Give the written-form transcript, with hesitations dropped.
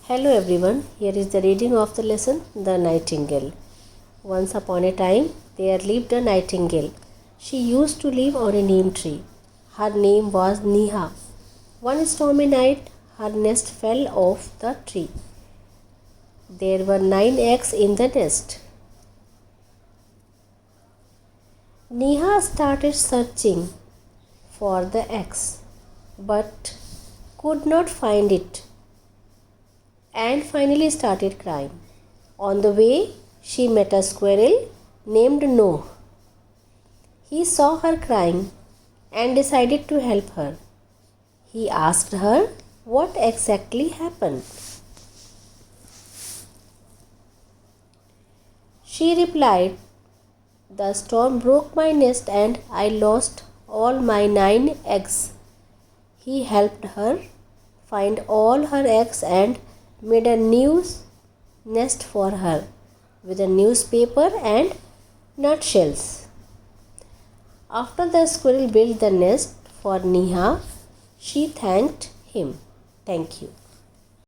Hello everyone, here is the reading of the lesson The Nightingale. Once upon a time, there lived a nightingale. She used to live on a neem tree. Her name was Neha. One stormy night, her nest fell off the tree. There were 9 eggs in the nest. Neha started searching for the eggs, but could not find it, and finally started crying. On the way, she met a squirrel named Noah. He saw her crying and decided to help her. He asked her what exactly happened. She replied, "The storm broke my nest and I lost all my 9 eggs." He helped her find all her eggs and made a new nest for her with a newspaper and nutshells. After the squirrel built the nest for Neha, she thanked him. Thank you.